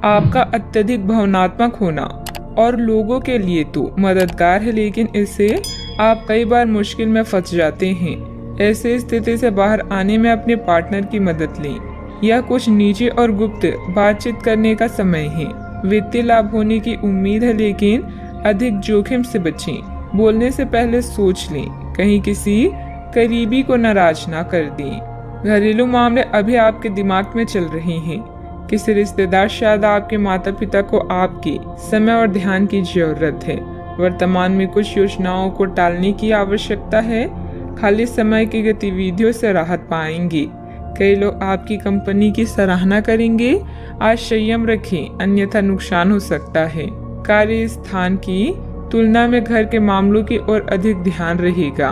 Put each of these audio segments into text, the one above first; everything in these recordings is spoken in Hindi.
आपका अत्यधिक भावनात्मक होना और लोगों के लिए तो मददगार है, लेकिन इससे आप कई बार मुश्किल में फंस जाते हैं। ऐसे स्थिति से बाहर आने में अपने पार्टनर की मदद लें। यह कुछ निजी और गुप्त बातचीत करने का समय है। वित्तीय लाभ होने की उम्मीद है, लेकिन अधिक जोखिम से बचें। बोलने से पहले सोच लें, कहीं किसी करीबी को नाराज ना कर दें। घरेलू मामले अभी आपके दिमाग में चल रहे हैं। किसी रिश्तेदार, शायद आपके माता पिता को आपके समय और ध्यान की जरूरत है। वर्तमान में कुछ योजनाओं को टालने की आवश्यकता है। खाली समय की गतिविधियों से राहत पाएंगे। कई लोग आपकी कंपनी की सराहना करेंगे। आज संयम रखें, अन्यथा नुकसान हो सकता है। कार्य स्थान की तुलना में घर के मामलों की ओर अधिक ध्यान रहेगा।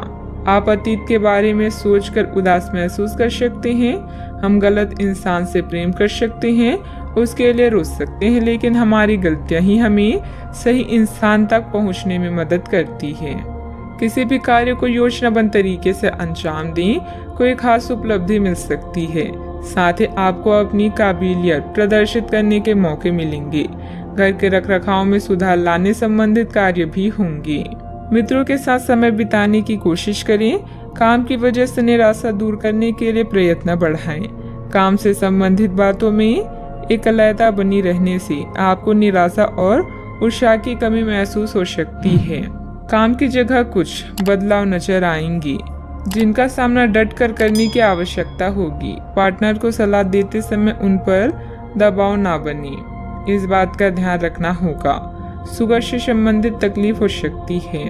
आप अतीत के बारे में सोचकर उदास महसूस कर सकते हैं। हम गलत इंसान से प्रेम कर सकते हैं, उसके लिए रो सकते हैं, लेकिन हमारी गलतियां ही हमें सही इंसान तक पहुंचने में मदद करती है। किसी भी कार्य को योजनाबद्ध तरीके से अंजाम दें, कोई खास उपलब्धि मिल सकती है। साथ ही आपको अपनी काबिलियत प्रदर्शित करने के मौके मिलेंगे। घर के रखरखाव में सुधार लाने संबंधित कार्य भी होंगे। मित्रों के साथ समय बिताने की कोशिश करें। काम की वजह से निराशा दूर करने के लिए प्रयत्न बढ़ाएं। काम से संबंधित बातों में एकलता बनी रहने से आपको निराशा और उत्साह की कमी महसूस हो सकती है। काम की जगह कुछ बदलाव नजर आएंगे, जिनका सामना डट कर करने की आवश्यकता होगी। पार्टनर को सलाह देते समय उन पर दबाव ना बने, इस बात का ध्यान रखना होगा। शुगर से संबंधित तकलीफ हो सकती है।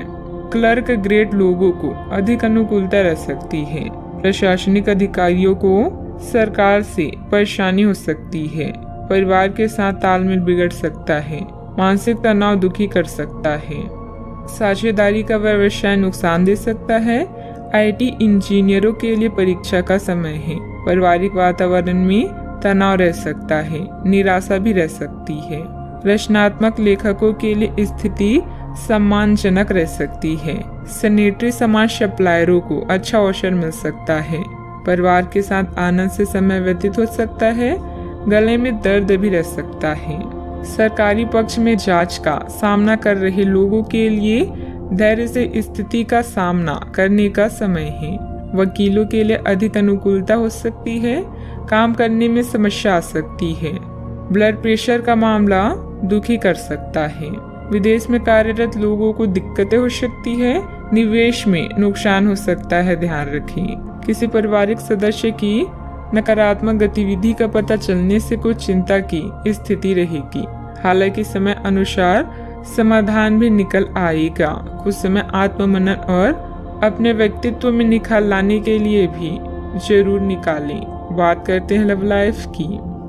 क्लर्क ग्रेड लोगों को अधिक अनुकूलता रह सकती है। प्रशासनिक अधिकारियों को सरकार से परेशानी हो सकती है। परिवार के साथ तालमेल बिगड़ सकता है। मानसिक तनाव दुखी कर सकता है। साझेदारी का व्यवसाय नुकसान दे सकता है। आईटी इंजीनियरों के लिए परीक्षा का समय है। पारिवारिक वातावरण में तनाव रह सकता है। निराशा भी रह सकती है। रचनात्मक लेखकों के लिए स्थिति सम्मानजनक रह सकती है। सैनिटरी सामान सप्लायरों को अच्छा अवसर मिल सकता है। परिवार के साथ आनंद से समय व्यतीत हो सकता है। गले में दर्द भी रह सकता है। सरकारी पक्ष में जांच का सामना कर रहे लोगों के लिए धैर्य से स्थिति का सामना करने का समय है। वकीलों के लिए अधिक अनुकूलता हो सकती है। काम करने में समस्या आ सकती है। ब्लड प्रेशर का मामला दुखी कर सकता है। विदेश में कार्यरत लोगों को दिक्कतें हो सकती है। निवेश में नुकसान हो सकता है, ध्यान रखें। किसी पारिवारिक सदस्य की नकारात्मक गतिविधि का पता चलने से कुछ चिंता की स्थिति रहेगी। हालांकि समय अनुसार समाधान भी निकल आएगा। कुछ समय आत्ममनन और अपने व्यक्तित्व में निखार लाने के लिए भी जरूर निकालें। बात करते हैं लव लाइफ की।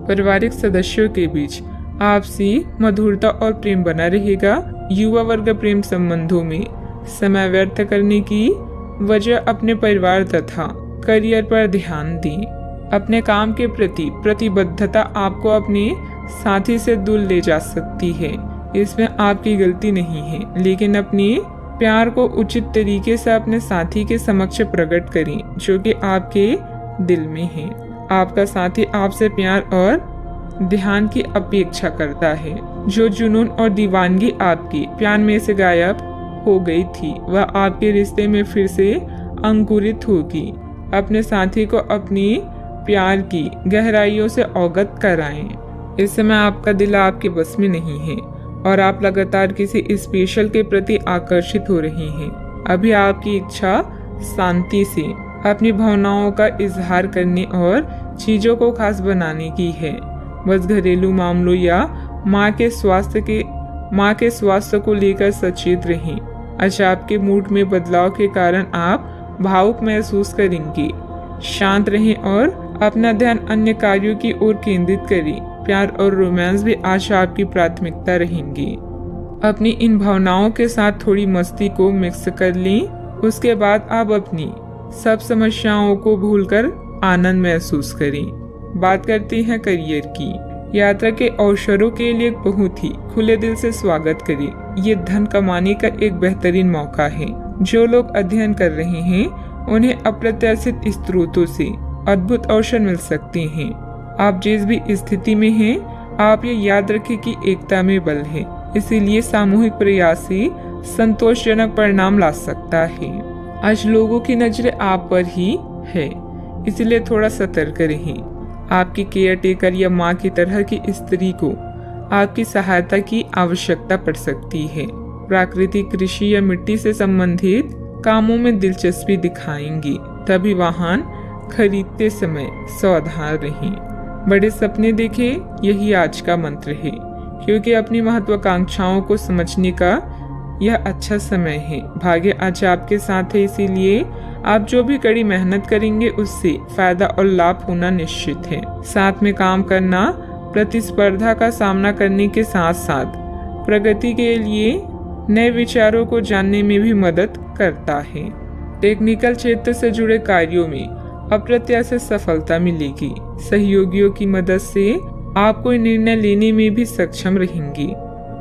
पारिवारिक सदस्यों के बीच आपसी मधुरता और प्रेम बना रहेगा। युवा वर्ग प्रेम संबंधों में समय व्यर्थ करने की वजह अपने परिवार तथा करियर पर ध्यान दें। अपने काम के प्रति प्रतिबद्धता आपको अपने साथी से दूर ले जा सकती है। इसमें आपकी गलती नहीं है, लेकिन अपने प्यार को उचित तरीके से अपने साथी के समक्ष प्रकट करें, जो कि आपके दिल में है। आपका साथी आपसे प्यार और ध्यान की अपेक्षा करता है। जो जुनून और दीवानगी आपके प्यार में से गायब हो गई थी, वह आपके रिश्ते में फिर से अंकुरित होगी। अपने साथी को अपनी प्यार की गहराइयों से अवगत कराएं। इस समय आपका दिल आपके बस में नहीं है और आप लगातार किसी स्पेशल के प्रति आकर्षित हो रहे हैं। अभी आपकी इच्छा शांति से अपनी भावनाओं का इजहार करने और चीजों को खास बनाने की है। बस घरेलू मामलों या माँ के स्वास्थ्य को लेकर सचेत रहें। अचानक के मूड में बदलाव के कारण आप भावुक महसूस करेंगे। शांत रहें और अपना ध्यान अन्य कार्यों की ओर केंद्रित करें। प्यार और रोमांस भी आज आपकी प्राथमिकता रहेंगी। अपनी इन भावनाओं के साथ थोड़ी मस्ती को मिक्स कर लें। उसके बाद आप अपनी सब समस्याओं को भूलकर आनंद महसूस करें। बात करते हैं करियर की। यात्रा के अवसरों के लिए बहुत ही खुले दिल से स्वागत करें। ये धन कमाने का एक बेहतरीन मौका है। जो लोग अध्ययन कर रहे हैं उन्हें अप्रत्याशित स्रोतों से अद्भुत अवसर मिल सकते हैं। आप जिस भी स्थिति में हैं आप ये याद रखें कि एकता में बल है, इसीलिए सामूहिक प्रयास ही संतोषजनक परिणाम ला सकता है। आज लोगों की नजरें आप पर ही है, इसलिए थोड़ा सतर्क रहें। आपकी केयर टेकर या माँ की तरह की स्त्री को आपकी सहायता की आवश्यकता पड़ सकती है। प्राकृतिक कृषि या मिट्टी से संबंधित कामों में दिलचस्पी दिखाएंगी, तभी वाहन खरीदते समय सावधान रहें। बड़े सपने देखें, यही आज का मंत्र है, क्योंकि अपनी महत्वाकांक्षाओं को समझने का यह अच्छा समय है। भाग्य आज आपके साथ है, इसीलिए आप जो भी कड़ी मेहनत करेंगे उससे फायदा और लाभ होना निश्चित है। साथ में काम करना प्रतिस्पर्धा का सामना करने के साथ साथ प्रगति के लिए नए विचारों को जानने में भी मदद करता है। टेक्निकल क्षेत्र से जुड़े कार्यों में अप्रत्याशित सफलता मिलेगी। सहयोगियों की मदद से आप कोई निर्णय लेने में भी सक्षम रहेंगी,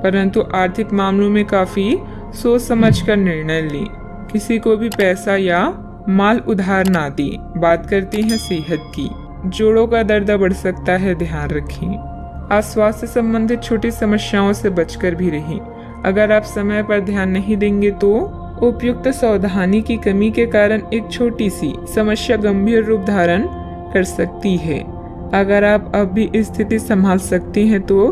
परंतु आर्थिक मामलों में काफी सोच समझकर निर्णय लें। किसी को भी पैसा या माल उधार ना दें। बात करते हैं सेहत की। जोड़ों का दर्द बढ़ सकता है, ध्यान रखें। आज स्वास्थ्य संबंधित छोटी समस्याओं से बचकर भी रहें। अगर आप समय पर ध्यान नहीं देंगे तो उपयुक्त सावधानी की कमी के कारण एक छोटी सी समस्या गंभीर रूप धारण कर सकती है। अगर आप अब भी स्थिति संभाल सकते हैं तो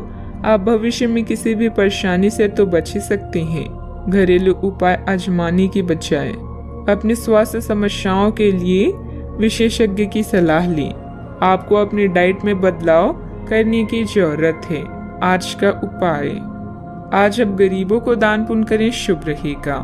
आप भविष्य में किसी भी परेशानी से तो बच ही सकते हैं। घरेलू उपाय आजमाने की बजाय अपनी स्वास्थ्य समस्याओं के लिए विशेषज्ञ की सलाह लें। आपको अपनी डाइट में बदलाव करने की जरूरत है। आज का उपाय, आज अब गरीबों को दान पुण्य करें, शुभ रहेगा।